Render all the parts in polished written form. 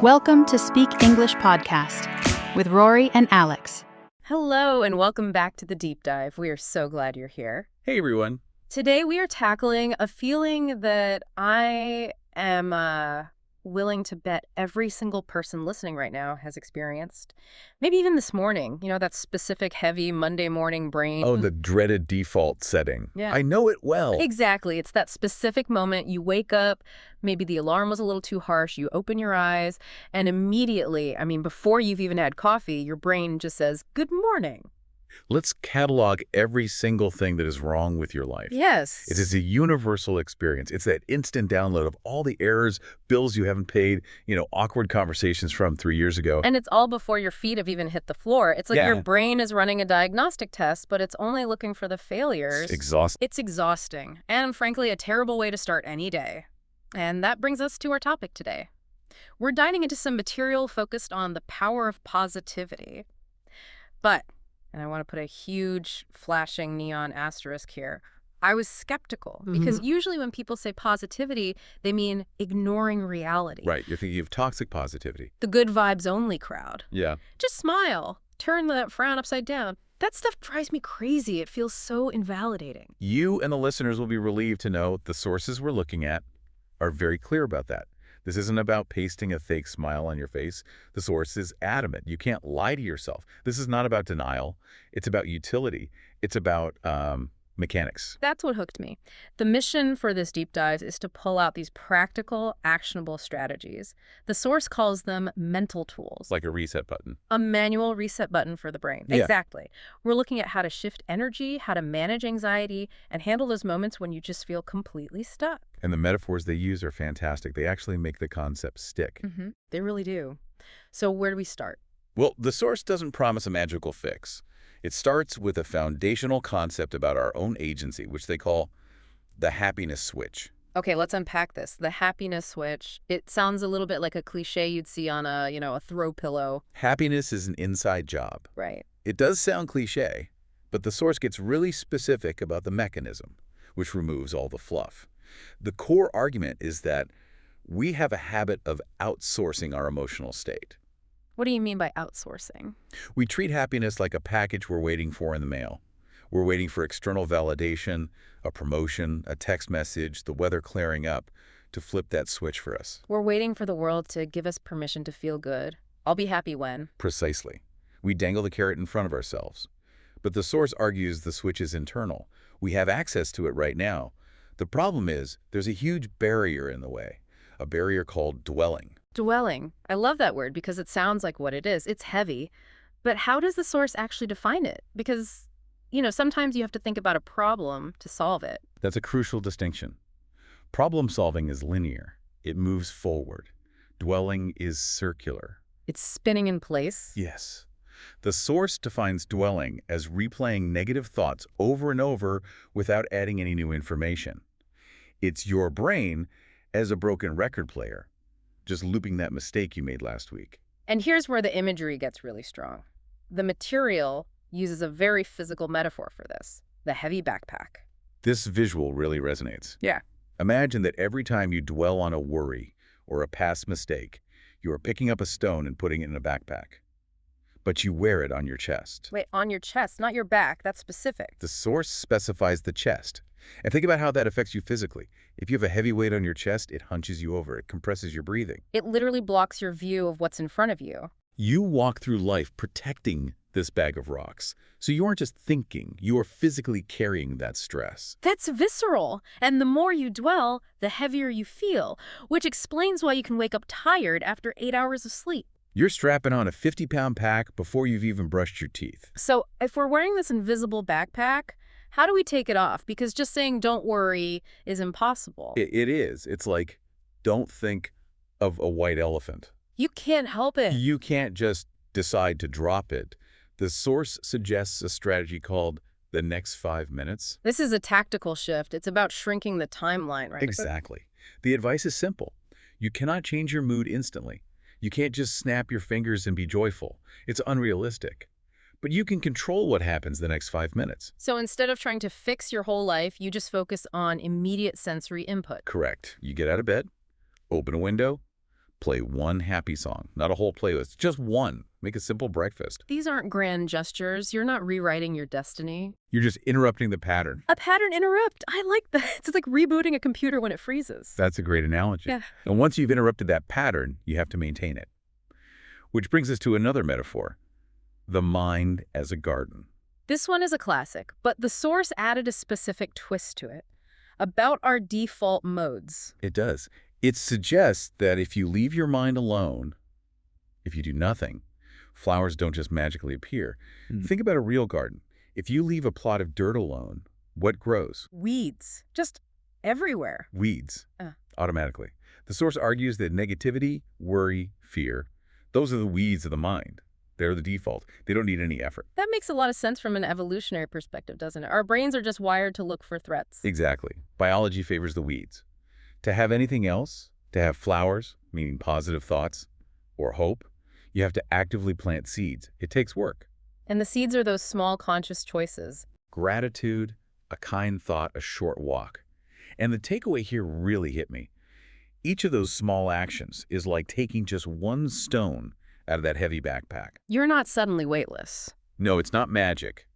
Welcome to Speak English Podcast with Rory and Alex. Hello and welcome back to the deep dive. We are so glad you're here. Hey everyone. Today we are tackling a feeling that I am willing to bet every single person listening right now has experienced. Maybe even this morning, that specific heavy Monday morning brain. Oh, the dreaded default setting. Yeah. I know it well. Exactly. It's that specific moment you wake up, maybe the alarm was a little too harsh, you open your eyes, and immediately, before you've even had coffee, your brain just says, "Good morning." Let's catalog every single thing that is wrong with your life. Yes. It is a universal experience. It's that instant download of all the errors, bills you haven't paid, awkward conversations from 3 years ago. And it's all before your feet have even hit the floor. It's like your Yeah. brain is running a diagnostic test, but it's only looking for the failures. It's exhausting. It's exhausting, and frankly, a terrible way to start any day. And that brings us to our topic today. We're diving into some material focused on the power of positivity. But, and I want to put a huge flashing neon asterisk here, I was skeptical because usually when people say positivity, they mean ignoring reality. Right. You're thinking of toxic positivity. The good vibes only crowd. Yeah. Just smile. Turn that frown upside down. That stuff drives me crazy. It feels so invalidating. You and the listeners will be relieved to know the sources we're looking at are very clear about that. This isn't about pasting a fake smile on your face. The source is adamant. You can't lie to yourself. This is not about denial. It's about utility. It's about mechanics. That's what hooked me. The mission for this deep dive is to pull out these practical, actionable strategies. The source calls them mental tools. Like a reset button. A manual reset button for the brain. Yeah. Exactly. We're looking at how to shift energy, how to manage anxiety, and handle those moments when you just feel completely stuck. And the metaphors they use are fantastic. They actually make the concept stick. They really do. So where do we start? Well, the source doesn't promise a magical fix. It starts with a foundational concept about our own agency, which they call the happiness switch. Okay, let's unpack this. The happiness switch. It sounds a little bit like a cliche you'd see on a throw pillow. Happiness is an inside job. Right. It does sound cliche, but the source gets really specific about the mechanism, which removes all the fluff. The core argument is that we have a habit of outsourcing our emotional state. What do you mean by outsourcing? We treat happiness like a package we're waiting for in the mail. We're waiting for external validation, a promotion, a text message, the weather clearing up to flip that switch for us. We're waiting for the world to give us permission to feel good. I'll be happy when. Precisely. We dangle the carrot in front of ourselves. But the source argues the switch is internal. We have access to it right now. The problem is there's a huge barrier in the way, a barrier called dwelling. Dwelling. I love that word because it sounds like what it is. It's heavy. But how does the source actually define it? Because, sometimes you have to think about a problem to solve it. That's a crucial distinction. Problem solving is linear. It moves forward. Dwelling is circular. It's spinning in place. Yes. The source defines dwelling as replaying negative thoughts over and over without adding any new information. It's your brain as a broken record player, just looping that mistake you made last week. And here's where the imagery gets really strong. The material uses a very physical metaphor for this, the heavy backpack. This visual really resonates. Yeah. Imagine that every time you dwell on a worry or a past mistake, you are picking up a stone and putting it in a backpack. But you wear it on your chest. Wait, on your chest, not your back. That's specific. The source specifies the chest. And think about how that affects you physically. If you have a heavy weight on your chest, it hunches you over. It compresses your breathing. It literally blocks your view of what's in front of you. You walk through life protecting this bag of rocks. So you aren't just thinking, you are physically carrying that stress. That's visceral. And the more you dwell, the heavier you feel, which explains why you can wake up tired after 8 hours of sleep. You're strapping on a 50-pound pack before you've even brushed your teeth. So if we're wearing this invisible backpack, how do we take it off? Because just saying don't worry is impossible. It is. It's like, don't think of a white elephant. You can't help it. You can't just decide to drop it. The source suggests a strategy called the next 5 minutes. This is a tactical shift. It's about shrinking the timeline, right? Exactly. The advice is simple. You cannot change your mood instantly. You can't just snap your fingers and be joyful. It's unrealistic. But you can control what happens the next 5 minutes. So instead of trying to fix your whole life, you just focus on immediate sensory input. Correct. You get out of bed, open a window, Play one happy song, not a whole playlist, just one. Make a simple breakfast. These aren't grand gestures. You're not rewriting your destiny. You're just interrupting the pattern. A pattern interrupt. I like that. It's like rebooting a computer when it freezes. That's a great analogy. Yeah. And once you've interrupted that pattern, you have to maintain it. Which brings us to another metaphor, the mind as a garden. This one is a classic, but the source added a specific twist to it about our default modes. It does. It suggests that if you leave your mind alone, if you do nothing, flowers don't just magically appear. Think about a real garden. If you leave a plot of dirt alone, what grows? Weeds. Just everywhere. Weeds. Automatically. The source argues that negativity, worry, fear, those are the weeds of the mind. They're the default. They don't need any effort. That makes a lot of sense from an evolutionary perspective, doesn't it? Our brains are just wired to look for threats. Exactly. Biology favors the weeds. To have anything else, to have flowers, meaning positive thoughts, or hope, you have to actively plant seeds. It takes work. And the seeds are those small conscious choices. Gratitude, a kind thought, a short walk. And the takeaway here really hit me. Each of those small actions is like taking just one stone out of that heavy backpack. You're not suddenly weightless. No, it's not magic,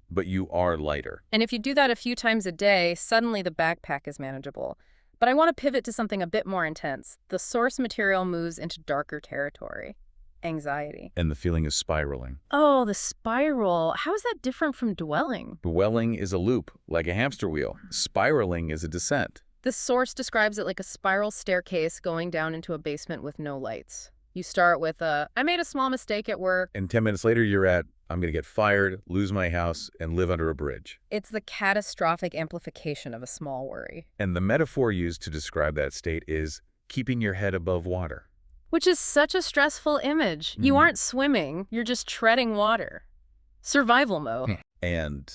but you are lighter. And if you do that a few times a day, suddenly the backpack is manageable. But I want to pivot to something a bit more intense. The source material moves into darker territory. Anxiety. And the feeling is spiraling. Oh, the spiral. How is that different from dwelling? Dwelling is a loop, like a hamster wheel. Spiraling is a descent. The source describes it like a spiral staircase going down into a basement with no lights. You start with I made a small mistake at work. And 10 minutes later, you're at, I'm going to get fired, lose my house, and live under a bridge. It's the catastrophic amplification of a small worry. And the metaphor used to describe that state is keeping your head above water. Which is such a stressful image. You aren't swimming, you're just treading water. Survival mode. And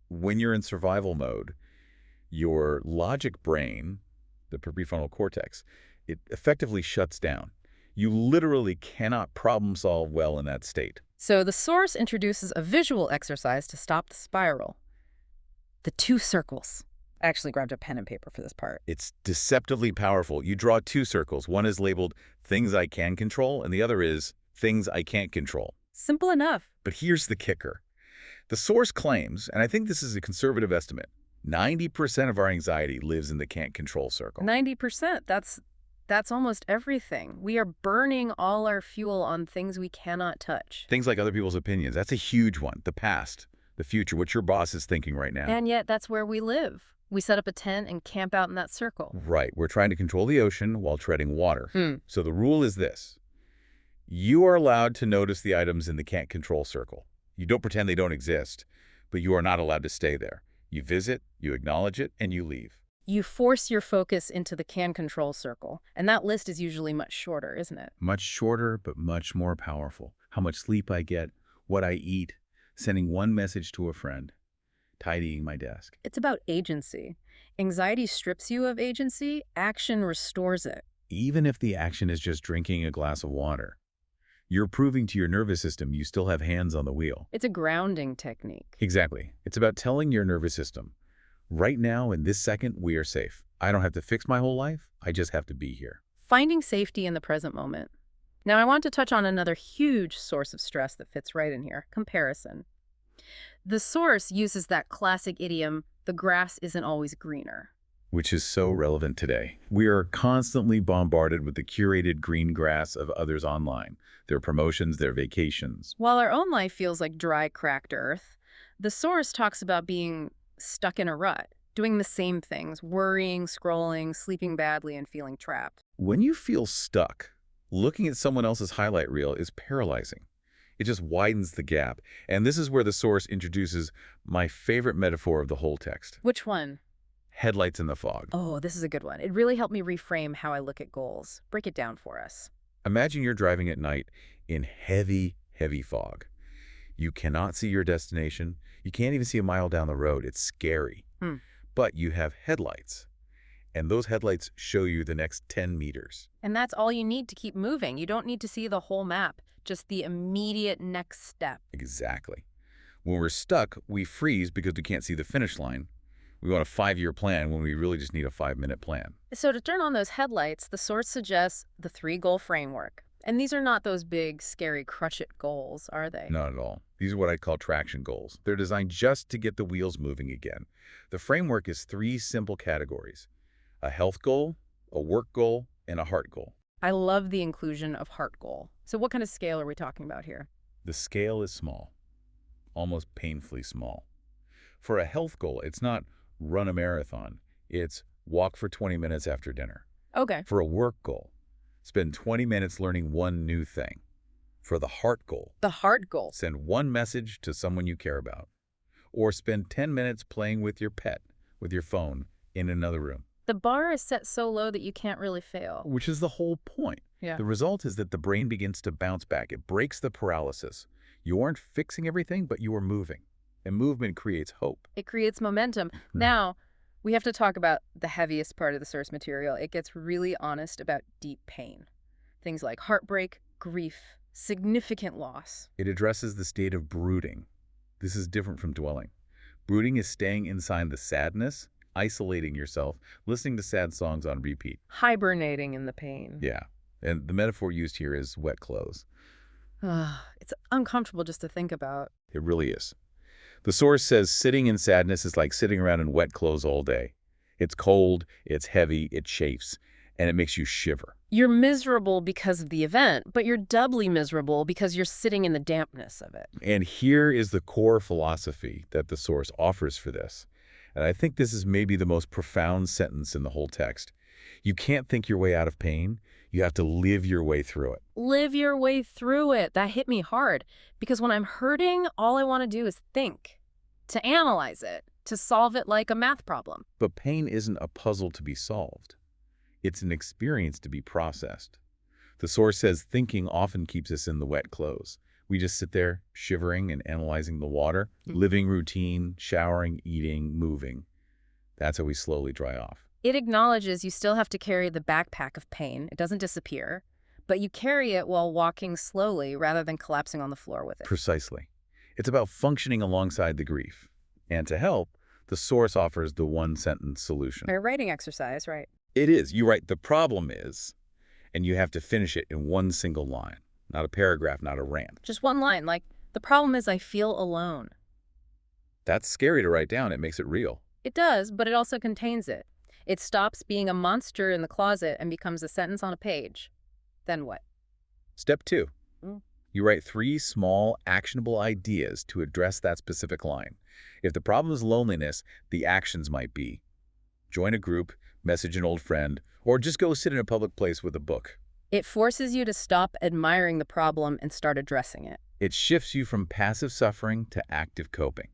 when you're in survival mode, your logic brain, the prefrontal cortex, it effectively shuts down. You literally cannot problem solve well in that state. So the source introduces a visual exercise to stop the spiral. The two circles. I actually grabbed a pen and paper for this part. It's deceptively powerful. You draw two circles. One is labeled things I can control, and the other is things I can't control. Simple enough. But here's the kicker. The source claims, and I think this is a conservative estimate, 90% of our anxiety lives in the can't control circle. 90%. That's almost everything. We are burning all our fuel on things we cannot touch. Things like other people's opinions. That's a huge one. The past, the future, what your boss is thinking right now. And yet that's where we live. We set up a tent and camp out in that circle. Right. We're trying to control the ocean while treading water. So the rule is this. You are allowed to notice the items in the can't control circle. You don't pretend they don't exist, but you are not allowed to stay there. You visit, you acknowledge it, and you leave. You force your focus into the can control circle, and that list is usually much shorter, isn't it? Much shorter, but much more powerful. How much sleep I get, what I eat, sending one message to a friend, tidying my desk. It's about agency. Anxiety strips you of agency, action restores it. Even if the action is just drinking a glass of water, you're proving to your nervous system you still have hands on the wheel. It's a grounding technique. Exactly. It's about telling your nervous system, right now, in this second, we are safe. I don't have to fix my whole life. I just have to be here. Finding safety in the present moment. Now, I want to touch on another huge source of stress that fits right in here, comparison. The source uses that classic idiom, the grass isn't always greener. Which is so relevant today. We are constantly bombarded with the curated green grass of others online, their promotions, their vacations. While our own life feels like dry, cracked earth, the source talks about being stuck in a rut, doing the same things, worrying, scrolling, sleeping badly, and feeling trapped. When you feel stuck, looking at someone else's highlight reel is paralyzing. It just widens the gap. And this is where the source introduces my favorite metaphor of the whole text. Which one? Headlights in the fog. Oh, this is a good one. It really helped me reframe how I look at goals. Break it down for us. Imagine you're driving at night in heavy, heavy fog. You cannot see your destination. You can't even see a mile down the road. It's scary. But you have headlights. And those headlights show you the next 10 meters. And that's all you need to keep moving. You don't need to see the whole map, just the immediate next step. Exactly. When we're stuck, we freeze because we can't see the finish line. We want a 5-year plan when we really just need a 5-minute plan. So to turn on those headlights, the source suggests the 3-goal framework. And these are not those big, scary crush-it goals, are they? Not at all. These are what I call traction goals. They're designed just to get the wheels moving again. The framework is 3 simple categories: a health goal, a work goal, and a heart goal. I love the inclusion of heart goal. So what kind of scale are we talking about here? The scale is small, almost painfully small. For a health goal, it's not run a marathon. It's walk for 20 minutes after dinner. Okay. For a work goal, spend 20 minutes learning one new thing. For the heart goal, The heart goal. send one message to someone you care about. Or spend 10 minutes playing with your pet, with your phone, in another room. The bar is set so low that you can't really fail. Which is the whole point. Yeah. The result is that the brain begins to bounce back. It breaks the paralysis. You aren't fixing everything, but you are moving. And movement creates hope. It creates momentum. Now, we have to talk about the heaviest part of the source material. It gets really honest about deep pain. Things like heartbreak, grief, significant loss. It addresses the state of brooding. This is different from dwelling. Brooding is staying inside the sadness, isolating yourself, listening to sad songs on repeat. Hibernating in the pain. Yeah. And the metaphor used here is wet clothes. It's uncomfortable just to think about. It really is. The source says sitting in sadness is like sitting around in wet clothes all day. It's cold, it's heavy, it chafes, and it makes you shiver. You're miserable because of the event, but you're doubly miserable because you're sitting in the dampness of it. And here is the core philosophy that the source offers for this. And I think this is maybe the most profound sentence in the whole text. You can't think your way out of pain. You have to live your way through it. Live your way through it. That hit me hard because when I'm hurting, all I want to do is think, to analyze it, to solve it like a math problem. But pain isn't a puzzle to be solved. It's an experience to be processed. The source says thinking often keeps us in the wet clothes. We just sit there shivering and analyzing the water, living routine, showering, eating, moving. That's how we slowly dry off. It acknowledges you still have to carry the backpack of pain. It doesn't disappear, but you carry it while walking slowly rather than collapsing on the floor with it. Precisely. It's about functioning alongside the grief. And to help, the source offers the one-sentence solution. A writing exercise, right? It is. You write, the problem is, and you have to finish it in one single line. Not a paragraph, not a rant. Just one line, like, the problem is I feel alone. That's scary to write down. It makes it real. It does, but it also contains it. It stops being a monster in the closet and becomes a sentence on a page. Then what? Step 2. Mm. You write 3 small, actionable ideas to address that specific line. If the problem is loneliness, the actions might be join a group, message an old friend, or just go sit in a public place with a book. It forces you to stop admiring the problem and start addressing it. It shifts you from passive suffering to active coping.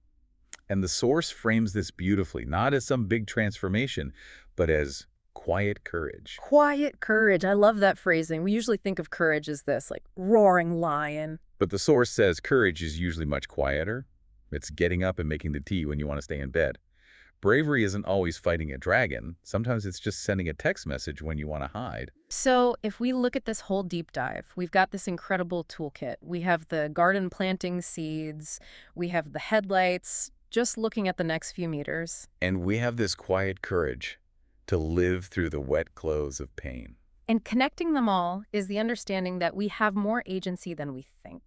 And the source frames this beautifully, not as some big transformation, but as quiet courage. Quiet courage. I love that phrasing. We usually think of courage as this, like, roaring lion. But the source says courage is usually much quieter. It's getting up and making the tea when you want to stay in bed. Bravery isn't always fighting a dragon. Sometimes it's just sending a text message when you want to hide. So if we look at this whole deep dive, we've got this incredible toolkit. We have the garden planting seeds. We have the headlights, just looking at the next few meters. And we have this quiet courage to live through the wet clothes of pain. And connecting them all is the understanding that we have more agency than we think.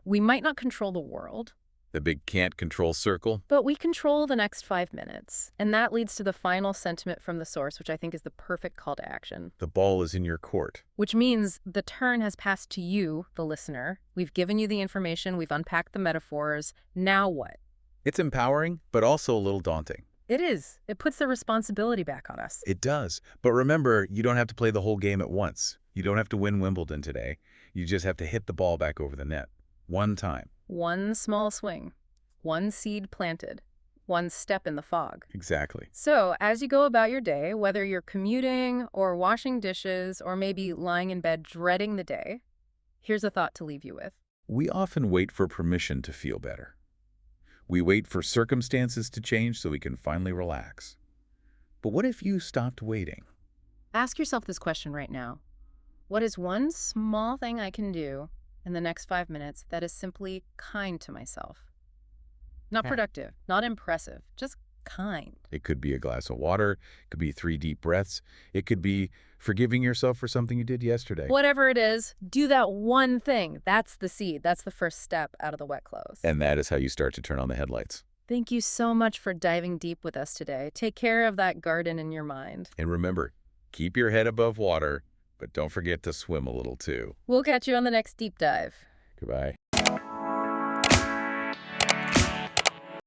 We might not control the world, The big can't control circle. but we control the next 5 minutes. And that leads to the final sentiment from the source, which I think is the perfect call to action. The ball is in your court. Which means the turn has passed to you, the listener. We've given you the information. We've unpacked the metaphors. Now what? It's empowering, but also a little daunting. It is. It puts the responsibility back on us. It does. But remember, you don't have to play the whole game at once. You don't have to win Wimbledon today. You just have to hit the ball back over the net. One time. One small swing. One seed planted. One step in the fog. Exactly. So, as you go about your day, whether you're commuting or washing dishes or maybe lying in bed dreading the day, here's a thought to leave you with. We often wait for permission to feel better. We wait for circumstances to change so we can finally relax. But what if you stopped waiting? Ask yourself this question right now. What is one small thing I can do in the next 5 minutes that is simply kind to myself? Not productive, not impressive, just kind. It could be a glass of water. It could be 3 deep breaths. It could be forgiving yourself for something you did yesterday. Whatever it is, do that one thing. That's the seed. That's the first step out of the wet clothes. And that is how you start to turn on the headlights. Thank you so much for diving deep with us today. Take care of that garden in your mind. And remember, keep your head above water, but don't forget to swim a little too. We'll catch you on the next deep dive. Goodbye.